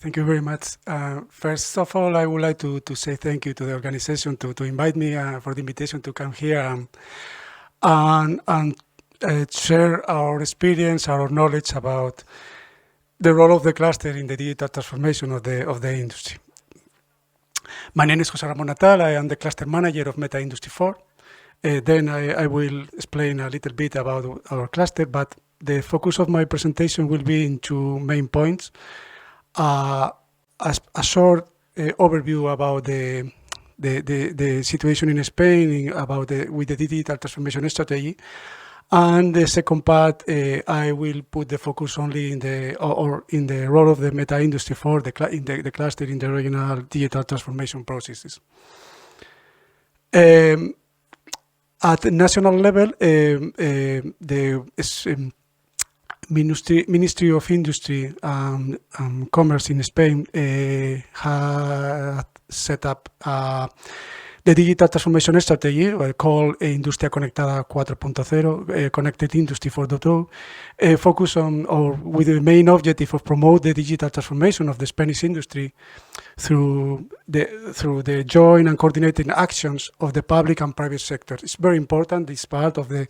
Thank you very much. First of all, I would like to say thank you to the organization to invite me for the invitation to come here and share our experience, our knowledge about the role of the cluster in the digital transformation of the industry. My name is José Ramón Natal. I am the cluster manager of Meta Industry 4. Then I will explain a little bit about our cluster, but the focus of my presentation will be in two main points. A short overview about the situation in Spain with the digital transformation strategy, and the second part I will put the focus only in the role of the Meta Industry 4, the cluster in the regional digital transformation processes. At the national level, the Ministry of Industry and Commerce in Spain had set up the digital transformation strategy called Industria Conectada 4.0, Connected Industry 4.0, focus on, or with the main objective of promote the digital transformation of the Spanish industry through the joint and coordinated actions of the public and private sector. It's very important, this part of the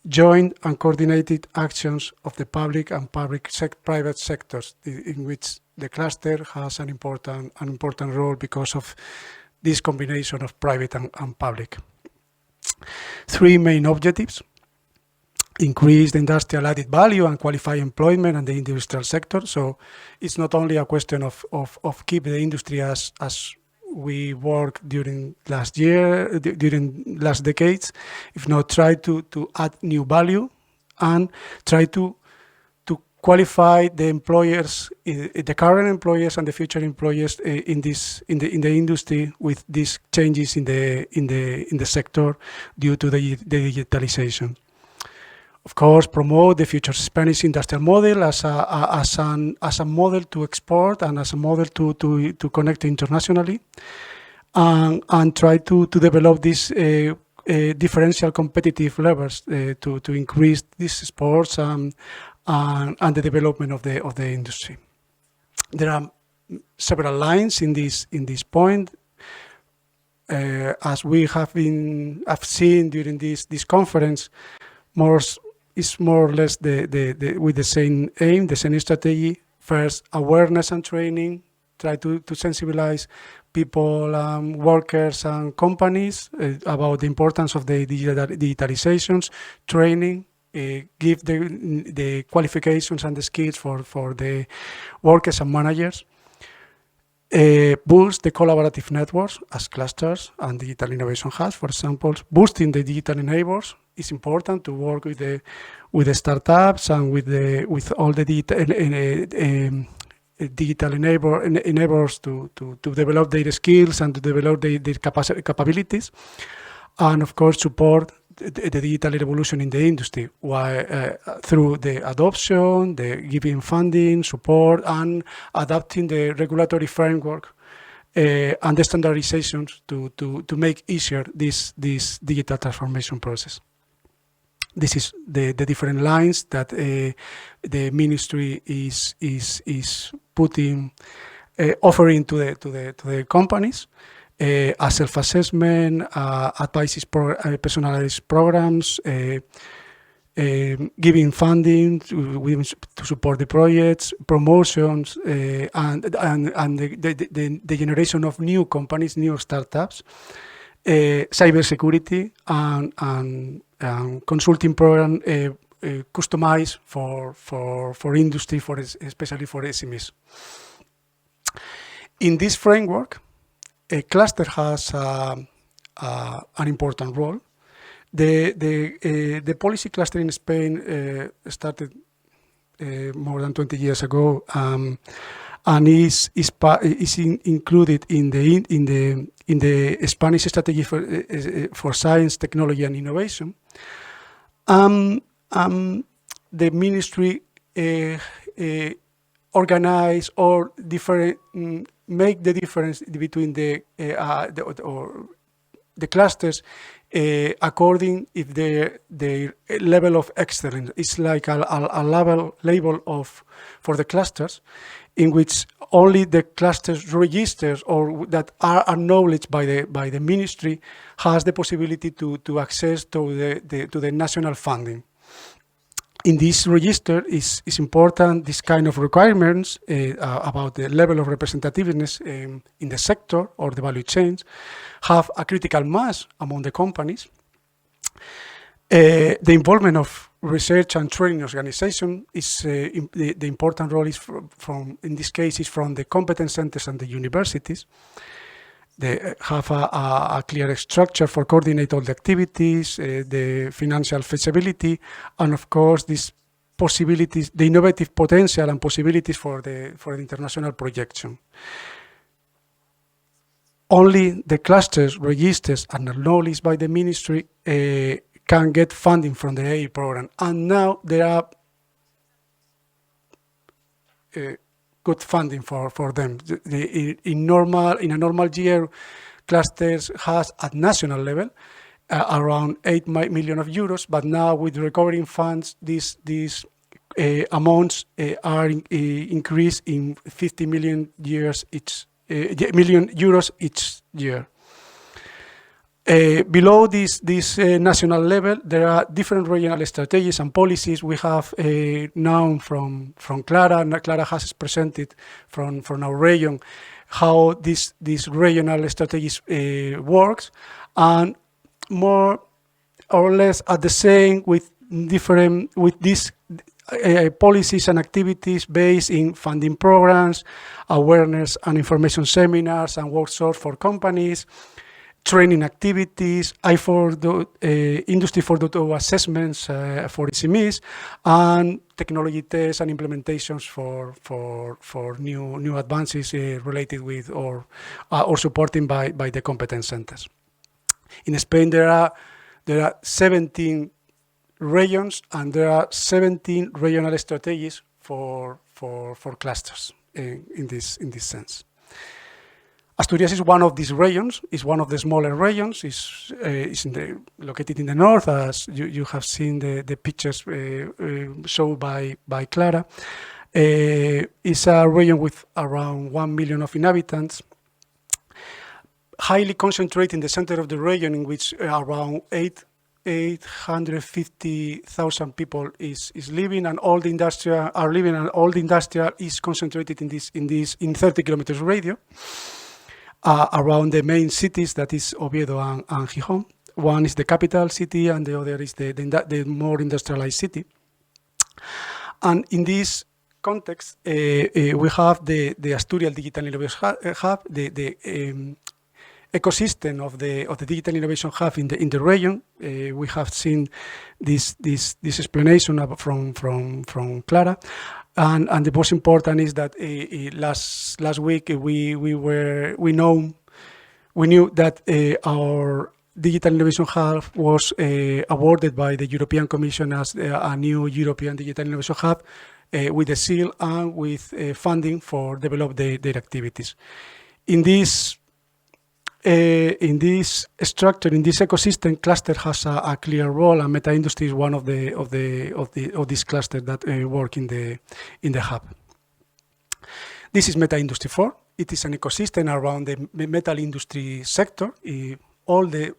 joint and coordinated actions of the public and private sectors, in which the cluster has an important role because of this combination of private and public. Three main objectives: increase the industrial added value and qualify employment in the industrial sector. So it's not only a question of keep the industry as we work during last decades, if not try to add new value and try to qualify the employers, the current employers and the future employers in the industry with these changes in the sector due to the digitalization. Of course, promote the future Spanish industrial model as a model to export and as a model to connect internationally, and try to develop these differential competitive levers to increase these exports and the development of the industry. There are several lines in this point. As we have seen during this conference, it's more or less with the same aim, the same strategy. First, awareness and training, try to sensibilize people, workers and companies about the importance of the digitalizations, training, give the qualifications and the skills for the workers and managers, boost the collaborative networks as clusters and digital innovation hubs, for example. Boosting the digital enablers is important to work with the startups and with all the digital enablers to develop their skills and to develop their capabilities, and of course support the digital revolution in the industry through the adoption, the giving funding, support, and adapting the regulatory framework and the standardizations to make easier this digital transformation process. This is the different lines that the ministry is putting, offering to the companies. A self-assessment, advices, personalized programs, giving funding to support the projects, promotions, and the generation of new companies, new startups, cybersecurity, and consulting program customized for industry, especially for SMEs. In this framework, a cluster has an important role. The policy cluster in Spain started more than 20 years ago, and is included in the Spanish strategy for science, technology, and innovation. The ministry organize or make the difference between or the clusters according if their level of excellence. It's like a label for the clusters, in which only the clusters registers or that are acknowledged by the ministry has the possibility to access to the national funding. In this register is important this kind of requirements about the level of representativeness in the sector or the value chains have a critical mass among the companies. The involvement of research and training organization is the important role is from in this case is from the competence centers and the universities. They have a clear structure for coordinate all the activities, the financial feasibility, and of course these possibilities, the innovative potential and possibilities for the international projection. Only the clusters, registers, and acknowledged by the ministry can get funding from the AA program, and now there are good funding for them. In a normal year, clusters has at national level around 8 million of euros, but now with recovering funds, these amounts are increased in 50 million euros each year. Below this national level, there are different regional strategies and policies. We have known from Clara, and Clara has presented from our region how these regional strategies works, and more or less at the same with these policies and activities based in funding programs, awareness and information seminars and workshops for companies, training activities, Industry 4.0 assessments for SMEs, and technology tests and implementations for new advances related with or supported by the competence centers. In Spain, there are 17 regions, and there are 17 regional strategies for clusters in this sense. Asturias is one of these regions, is one of the smaller regions, is located in the north, as you have seen the pictures shown by Clara. It's a region with around 1 million of inhabitants, highly concentrated in the center of the region, in which around 850,000 people is living, and all the industrial are living, and all the industrial is concentrated in 30 kilometers radius. Around the main cities, that is Oviedo and Gijón. One is the capital city, and the other is the more industrialized city. And in this context, we have the Asturias Digital Innovation Hub, the ecosystem of the Digital Innovation Hub in the region. We have seen this explanation from Clara. And the most important is that last week we knew that our Digital Innovation Hub was awarded by the European Commission as a new European Digital Innovation Hub with a seal and with funding for develop their activities. In this structure, in this ecosystem, cluster has a clear role, and Meta Industry is one of these clusters that work in the hub. This is Meta Industry 4. It is an ecosystem around the metal industry sector. All the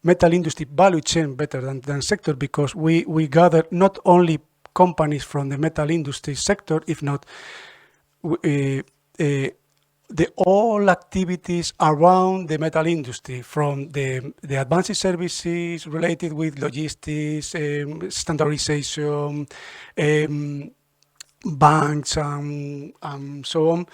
metal industry value chain better than sector, because we gather not only companies from the metal industry sector, if not the all activities around the metal industry, from the advanced services related with logistics, standardization, banks, and so on,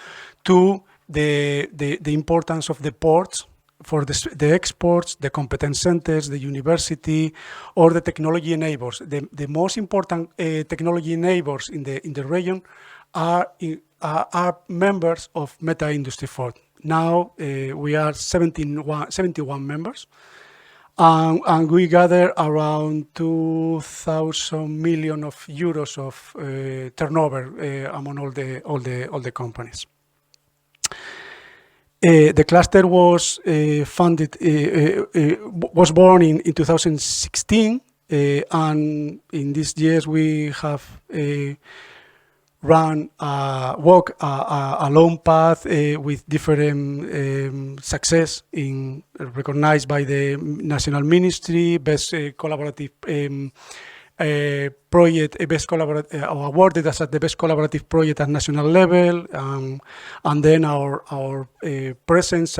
to the importance of the ports for the exports, the competence centers, the university, or the technology enablers. The most important technology enablers in the region are members of Meta Industry 4. Now we are 71 members, and we gather around 2,000 million of euros of turnover among all the companies. The cluster was was born in 2016, and in these years we have walk a long path with different success recognized by the National Ministry, best collaborative project, awarded as the best collaborative project at national level, and then our presence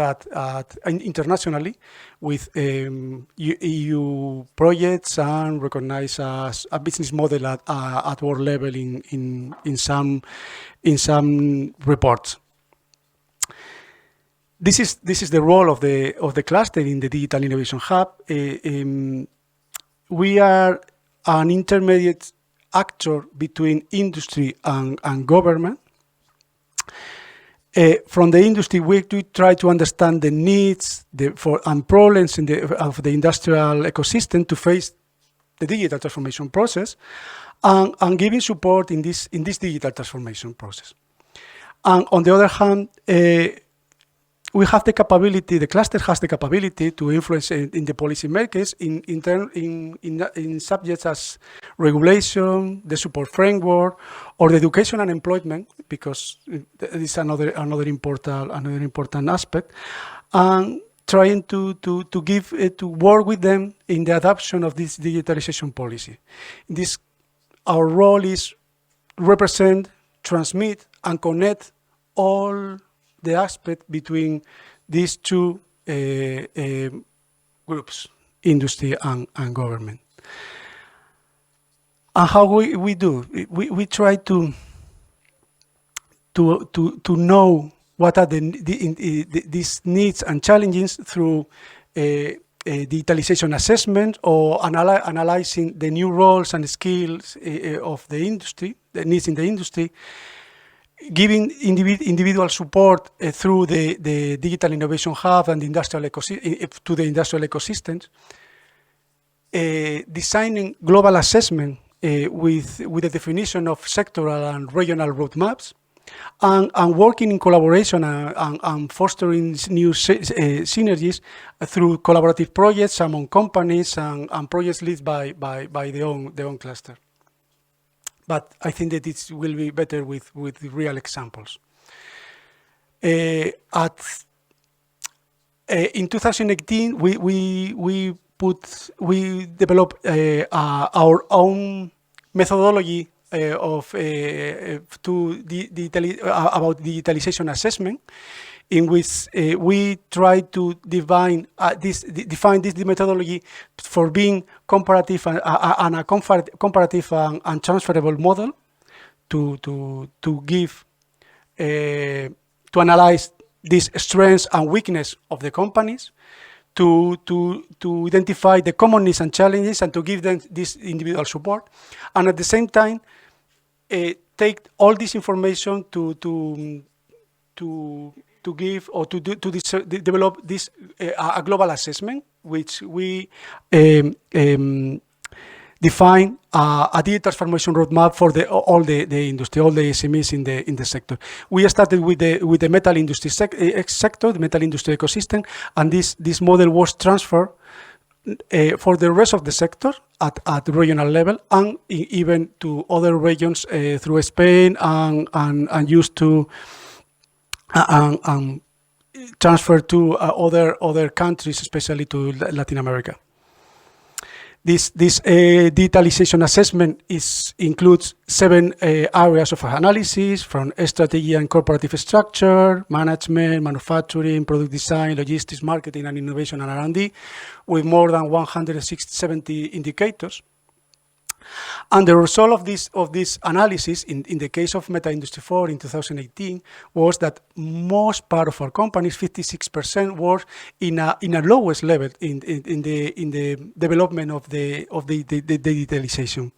internationally with EU projects and recognized as a business model at world level in some reports. This is the role of the cluster in the Digital Innovation Hub. We are an intermediate actor between industry and government. From the industry, we try to understand the needs and problems of the industrial ecosystem to face the digital transformation process, and giving support in this digital transformation process. And on the other hand, we have the capability, the cluster has the capability to influence in the policy makers in subjects as regulation, the support framework, or the education and employment, because this is another important aspect, and trying to work with them in the adoption of this digitalization policy. Our role is represent, transmit, and connect all the aspect between these two groups, industry and government. And how we do? We try to know what are these needs and challenges through digitalization assessment, or analyzing the new roles and skills of the industry, the needs in the industry, giving individual support through the Digital Innovation Hub and the industrial ecosystems, designing global assessment with the definition of sectoral and regional roadmaps, and working in collaboration and fostering new synergies through collaborative projects among companies and projects led by the own cluster. But I think that it will be better with real examples. In 2018, we developed our own methodology about digitalization assessment, in which we try to define this methodology for being comparative and a comparative and transferable model to give to analyze these strengths and weakness of the companies, to identify the common needs and challenges, and to give them this individual support, and at the same time take all this information to give or to develop this a global assessment, which we define a digital transformation roadmap for all the industry, all the SMEs in the sector. We started with the metal industry sector, the metal industry ecosystem, and this model was transferred for the rest of the sector at regional level, and even to other regions through Spain, and used to and transfer to other countries, especially to Latin America. This digitalization assessment includes 7 areas of analysis, from strategy and corporative structure, management, manufacturing, product design, logistics, marketing, and innovation and R&D, with more than 170 indicators. And the result of this analysis, in the case of Meta Industry 4 in 2018, was that most part of our companies, 56%, were in a lowest level in the development of the digitalization.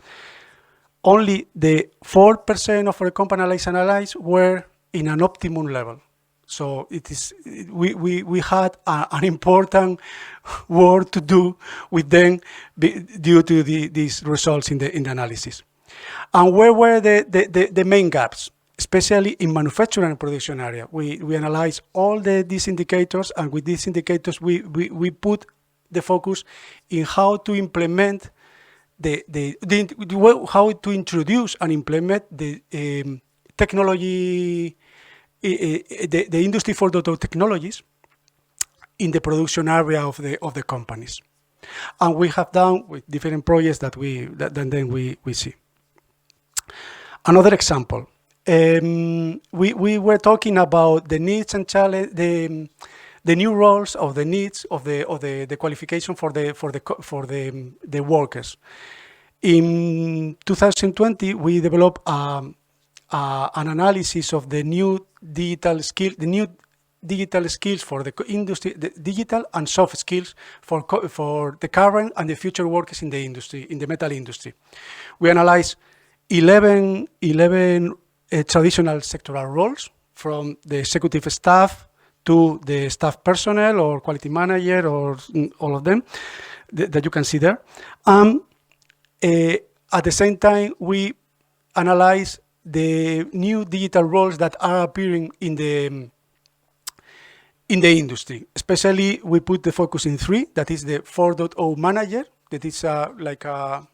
Only the 4% of our companies analyzed were in an optimum level. So we had an important work to do with them due to these results in the analysis. And where were the main gaps? especially in manufacturing and production area. We analyze all these indicators, and with these indicators, we put the focus in how to implement how to introduce and implement the technology, the Industry 4.0 technologies in the production area of the companies. And we have done with different projects that then we see. Another example, we were talking about the needs and challenge, the new roles of the needs of the qualification for the workers. In 2020, we developed an analysis of the new digital skills for the industry, the digital and soft skills for the current and the future workers in the industry, in the metal industry. We analyzed 11 traditional sectoral roles, from the executive staff to the staff personnel or quality manager, or all of them that you can see there. At the same time, we analyze the new digital roles that are appearing in the industry. Especially, we put the focus in 3. That is the 4.0 manager. That is like a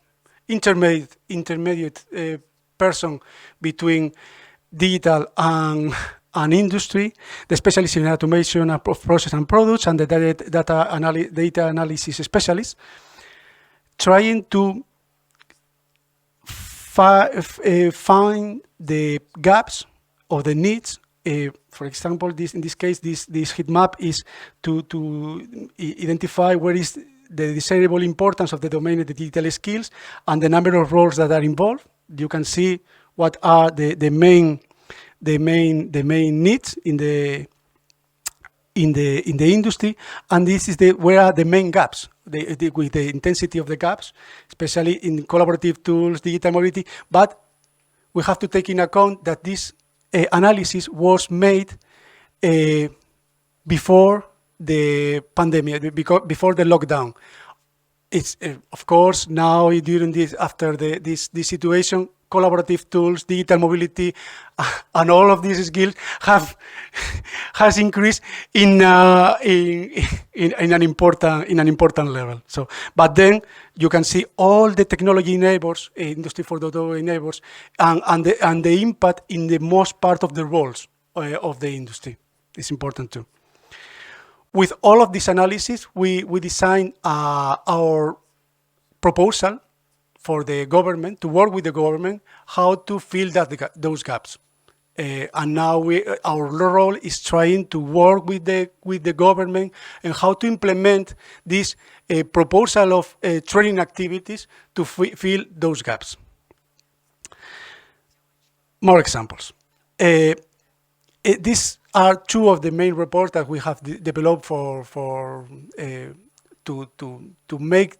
intermediate person between digital and industry, the specialist in automation of process and products, and the data analysis specialist, trying to find the gaps or the needs. For example, in this case, this heat map is to identify where is the desirable importance of the domain of the digital skills and the number of roles that are involved. You can see what are the main needs in the industry, and this is where are the main gaps, with the intensity of the gaps, especially in collaborative tools, digital mobility. But we have to take in account that this analysis was made before the pandemic, before the lockdown. It's of course now during after this situation, collaborative tools, digital mobility, and all of these skills has increased in an important level. So, but then you can see all the technology enablers, Industry 4.0 enablers, and the impact in the most part of the roles of the industry. It's important too. With all of this analysis, we designed our proposal for the government, to work with the government, how to fill those gaps. And now our role is trying to work with the government and how to implement this proposal of training activities to fill those gaps. More examples. These are 2 of the main reports that we have developed to make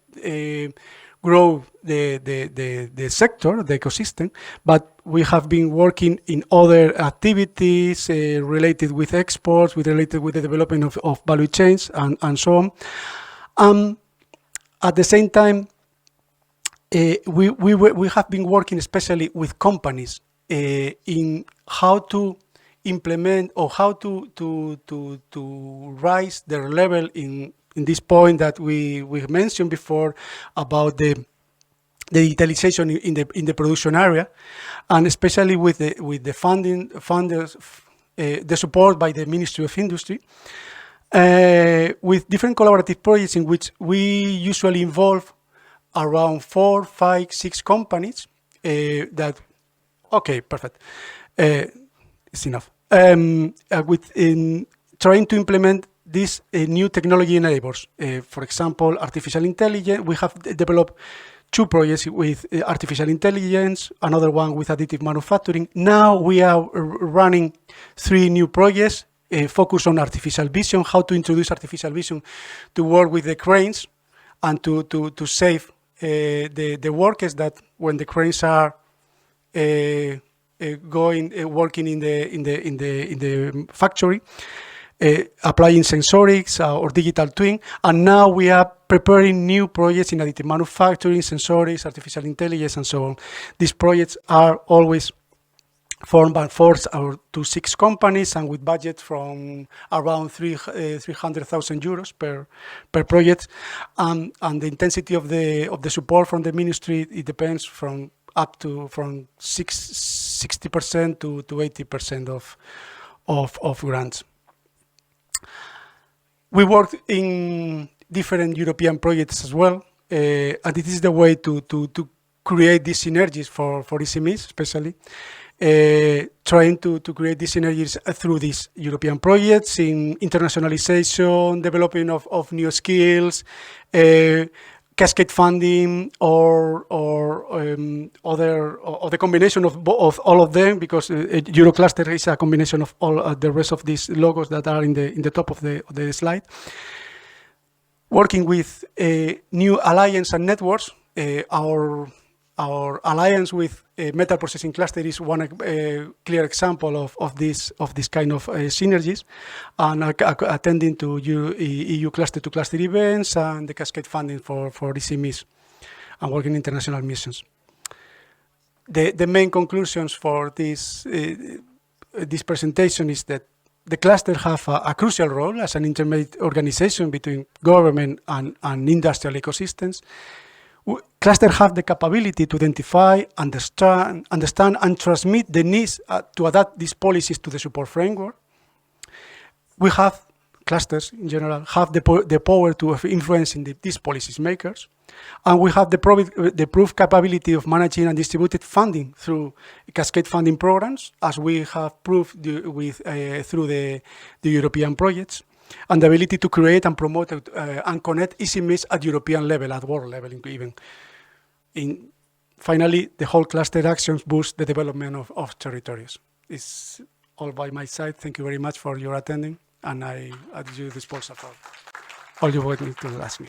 grow the sector, the ecosystem, but we have been working in other activities related with exports, related with the development of value chains and so on. At the same time, we have been working especially with companies in how to implement or how to rise their level in this point that we mentioned before about the digitalization in the production area, and especially with the funders, the support by the Ministry of Industry, with different collaborative projects in which we usually involve around 4, 5, 6 companies. Okay, perfect. It's enough. In trying to implement these new technology enablers. For example, artificial intelligence. We have developed 2 projects with artificial intelligence, another one with additive manufacturing. Now we are running 3 new projects focused on artificial vision, how to introduce artificial vision to work with the cranes and to save the workers that when the cranes are working in the factory, applying sensorics or digital twin. And now we are preparing new projects in additive manufacturing, sensorics, artificial intelligence, and so on. These projects are always formed by 4 to 6 companies and with budget from around 300,000 euros per project. And the intensity of the support from the ministry, it depends from 60% to 80% of grants. We worked in different European projects as well, and it is the way to create these synergies for SMEs, especially. Trying to create these synergies through these European projects in internationalization, developing of new skills, cascade funding, or the combination of all of them, because Eurocluster is a combination of all the rest of these logos that are in the top of the slide. Working with new alliance and networks, our alliance with Metal Processing Cluster is one clear example of this kind of synergies, and attending to EU cluster-to-cluster events and the cascade funding for SMEs, and working in international missions. The main conclusions for this presentation is that the cluster have a crucial role as an intermediate organization between government and industrial ecosystems. Cluster have the capability to identify, understand and transmit the needs to adapt these policies to the support framework. We have, clusters in general, have the power to influence these policies makers. And we have the proof capability of managing and distributed funding through cascade funding programs, as we have proved through the European projects, and the ability to create and promote and connect SMEs at European level, at world level even. Finally, the whole cluster actions boost the development of territories. It's all by my side. Thank you very much for your attending, and I at your disposal for all you want me to ask me.